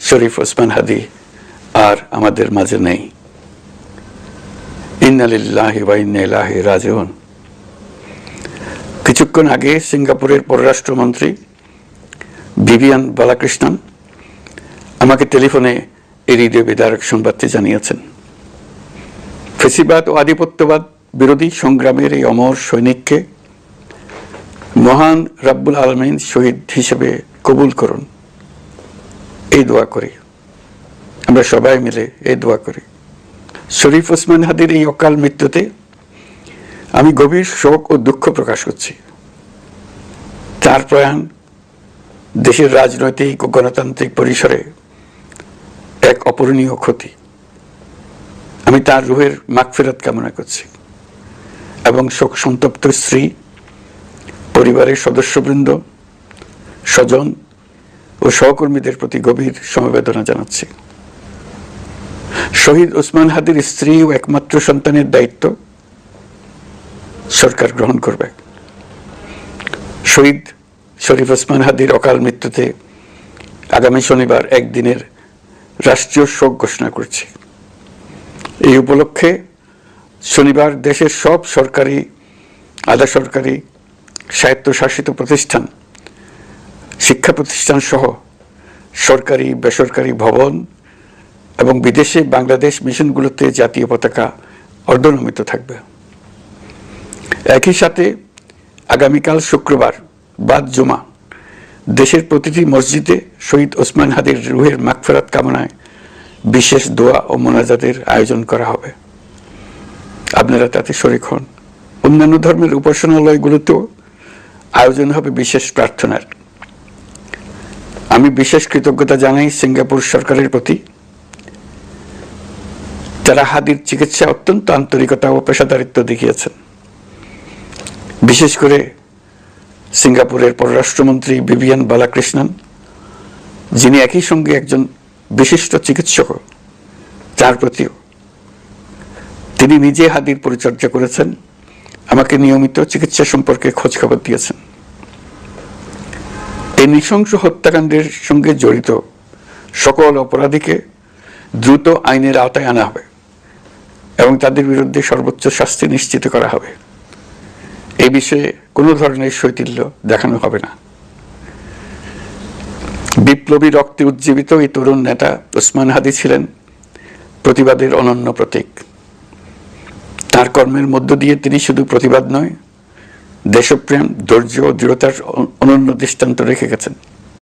শরীফ ওসমান হাদি আর আমাদের মাঝে নেই। ইন্না লিল্লাহি ওয়া ইন্না ইলাইহি রাজিউন। কিছুক্ষণ আগে সিঙ্গাপুরের পররাষ্ট্রমন্ত্রী ভিভিয়ান বালাকৃষ্ণন আমাকে টেলিফোনে এই হৃদয় বিদারক সংবাদটি জানিয়েছেন। ফেসিবাদ ও আধিপত্যবাদ বিরোধী সংগ্রামের এই অমর সৈনিককে মহান রাব্বুল আলামিন শহীদ হিসেবে কবুল করুন, এই দোয়া করি। আমরা সবাই মিলে এই দোয়া করি। শরীফ ওসমান হাদির এই অকাল মৃত্যুতে আমি গভীর শোক ও দুঃখ প্রকাশ করছি। তার প্রয়াণ দেশের রাজনৈতিক ও গণতান্ত্রিক পরিসরে এক অপূরণীয় ক্ষতি। আমি তার রুহের মাগফিরাত কামনা করছি এবং শোক সন্তপ্ত স্ত্রী, পরিবারের সদস্যবৃন্দ, স্বজন ও সহকর্মীদের প্রতি গভীর সমবেদনা জানাচ্ছি। শহীদ ওসমান হাদির স্ত্রী ও একমাত্র সন্তানের দায়িত্ব সরকার গ্রহণ করবে। শহীদ শরীফ ওসমান হাদির অকাল মৃত্যুতে আগামী শনিবার একদিনের রাষ্ট্রীয় শোক ঘোষণা করছি। এই উপলক্ষে শনিবার দেশের সব সরকারি, আধা সরকারি, স্বায়ত্তশাসিত প্রতিষ্ঠান, শিক্ষা প্রতিষ্ঠান সহ সরকারি বেসরকারি ভবন এবং বিদেশে বাংলাদেশ মিশনগুলোতে জাতীয় পতাকা অর্ধনমিত থাকবে। একই সাথে আগামীকাল শুক্রবার বাদ জুমা দেশের প্রতিটি মসজিদে শহীদ ওসমান হাদির রুহের মাগফিরাত কামনায় বিশেষ দোয়া ও মোনাজাতের আয়োজন করা হবে। আপনারা তাতে শরীক হন। অন্যান্য ধর্মের উপাসনালয়গুলোতেও আয়োজন হবে বিশেষ প্রার্থনার। আমি বিশেষ কৃতজ্ঞতা জানাই সিঙ্গাপুর সরকারের প্রতি। তারা হাদির চিকিৎসা অত্যন্ত আন্তরিকতা ও পেশাদারিত্ব দেখিয়েছেন। বিশেষ করে সিঙ্গাপুরের পররাষ্ট্রমন্ত্রী ভিভিয়ান বালাকৃষ্ণন, যিনি একই সঙ্গে একজন বিশিষ্ট চিকিৎসক, তার প্রতিও তিনি নিজে হাদির পরিচর্যা করেছেন, আমাকে নিয়মিত চিকিৎসা সম্পর্কে খোঁজ খবর দিয়েছেন। এই নৃশংস হত্যাকাণ্ডের সঙ্গে জড়িত সকল অপরাধীকে দ্রুত আইনের আওতায় আনা হবে এবং তাদের বিরুদ্ধে সর্বোচ্চ শাস্তি নিশ্চিত করা হবে। এই বিষয়ে কোনো ধরনের শৈথিল্য দেখানো হবে না। বিপ্লবী রক্তে উজ্জীবিত এই তরুণ নেতা ওসমান হাদি ছিলেন প্রতিবাদের অনন্য প্রতীক। তার কর্মের মধ্য দিয়ে তিনি শুধু প্রতিবাদ নয়, দেশপ্রেম, ধৈর্য ও দৃঢ়তার অনন্য দৃষ্টান্ত রেখে গেছেন।